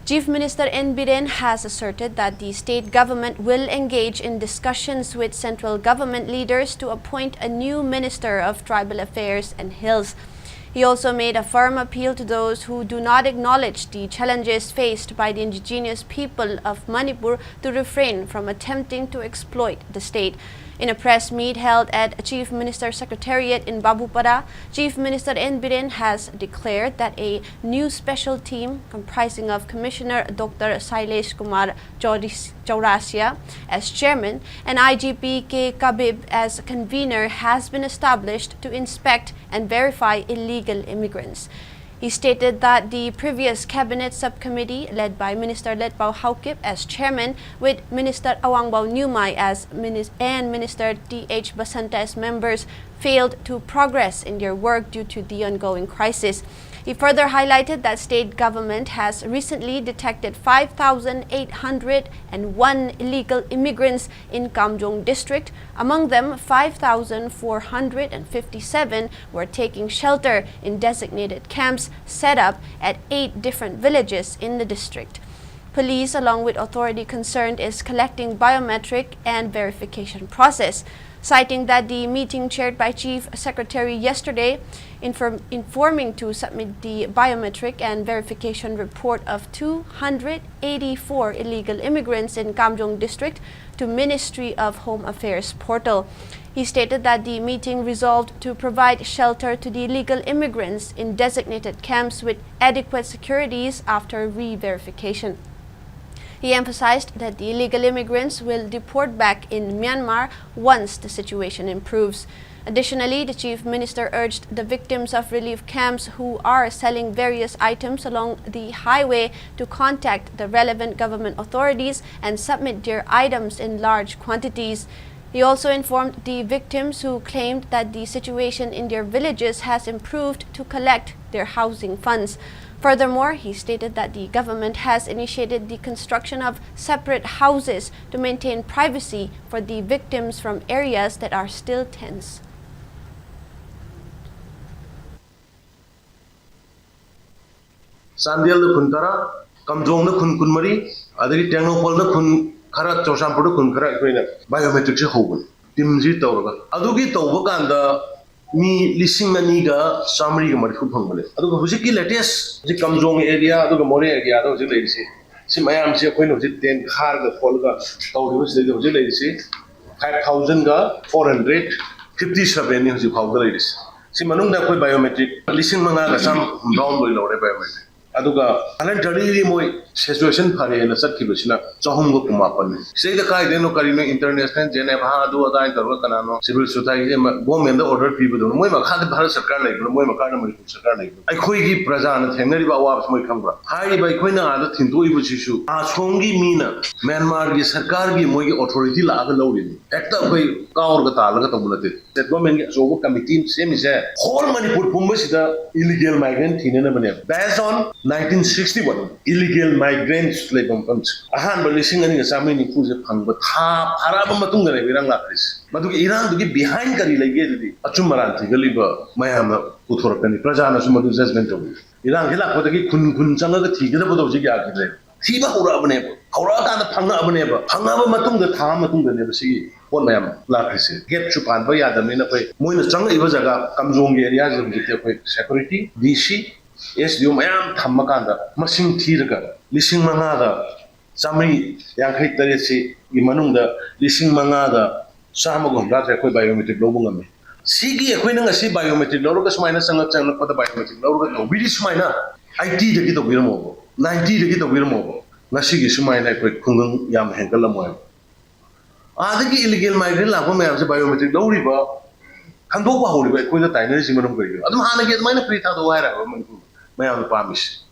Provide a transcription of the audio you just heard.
Chief Minister N. Biren has asserted that the state government will engage in discussions with central government leaders to appoint a new Minister of Tribal Affairs and Hills. He also made a firm appeal to those who do not acknowledge the challenges faced by the indigenous people of Manipur to refrain from attempting to exploit the state. In a press meet held at Chief Minister's Secretariat in Babupara, Chief Minister N. Biren has declared that a new special team comprising of Commissioner Dr. Sailesh Kumar Chaurasia as chairman and IGP K. Kabib as convener has been established to inspect and verify illegal immigrants. He stated that the previous cabinet subcommittee, led by Minister Letpao Haukip as chairman, with Minister Awangbao Nyumai and Minister D.H. Basanta as members, failed to progress in their work due to the ongoing crisis. He further highlighted that state government has recently detected 5,801 illegal immigrants in Kamjong district. Among them, 5,457 were taking shelter in designated camps set up at 8 different villages in the district. Police, along with authority concerned, is collecting biometric and verification process, citing that the meeting chaired by Chief Secretary yesterday informing to submit the biometric and verification report of 284 illegal immigrants in Kamjong district to Ministry of Home Affairs portal. He stated that the meeting resolved to provide shelter to the illegal immigrants in designated camps with adequate securities after re-verification. He emphasized that the illegal immigrants will deport back in Myanmar once the situation improves. Additionally, the Chief Minister urged the victims of relief camps who are selling various items along the highway to contact the relevant government authorities and submit their items in large quantities. He also informed the victims who claimed that the situation in their villages has improved to collect their housing funds. Furthermore, he stated that the government has initiated the construction of separate houses to maintain privacy for the victims from areas that are still tense. Sandel the Kuntara, Kamjong the Kunkunmari, Adri Tanopol the Kun Kara Chosampur Kunkara, biometric Hogan, Timzi Toga, Adugi Toboganda. Me listening maniga summary Marifu Pongole. Adu Husiki latest, the Kamjong area, the More area, those ladies. See, my arms are going to then hard the Folga, those ladies. 5,457 years of ladies. See, Manunga biometric, listening manga, some down below the biometric. Aduga, Alentari Moy situation Pari and a Sakibusina, Sohungo Kumapan. Say the Kai Deno Karino International, Geneva, do a dime, Kanano, civil society, women, the order people, the Moima had the Parasakane, the Moima Karnam Sakane. I quiggy Prazan, Henry Bawas Moikamba. High by Quina, the Tindu issue. Asongi Mina, Myanmar is Sakargi Moy authority la loading. Act up by Kaurgata, that woman gets over committee, same is there. Whole Manipur Pumbas the illegal migrant in based on 1961 illegal migrants labor funds. Ahan releasing an examining inclusive hung but Harabatunga Virang Lapis. But Iran to get behind Kari Legati, Achumaranti, Galiba, Mayama, Uthorpani, Prajana Sumadu Zesment of Iran Hila Potaki Kun Changa the Tiga of Jigaki. Tiba Hurabane, Horaka the Panga Abaneba, Pangaba Matunga Tamatunga never see. One ma'am, Lapis, get Chupan Bayada Minapay, Moina Changa Ivazaga, Kamzong areas of security, DC. Yes, you may am Tamakanda, Masin Tiraga, Lissing Mangada, Sami Yankai Teresi, Imanunda, Lissing Mangada, Samagum, that's a biometric global. Sigi, a queen and a sea biometric, Lorogas minus and for the biometric, Loroga, British minor, IT the kit of Wilmo, 90 the kit of Wilmo, Nasigi Sumina, Kungun Yam Henkalamoy. Are the illegal migrant Lapome as a biometric low river? Kandopa Holy, with the tiny Simonum. I don't want to get my free to the wire. May I promise?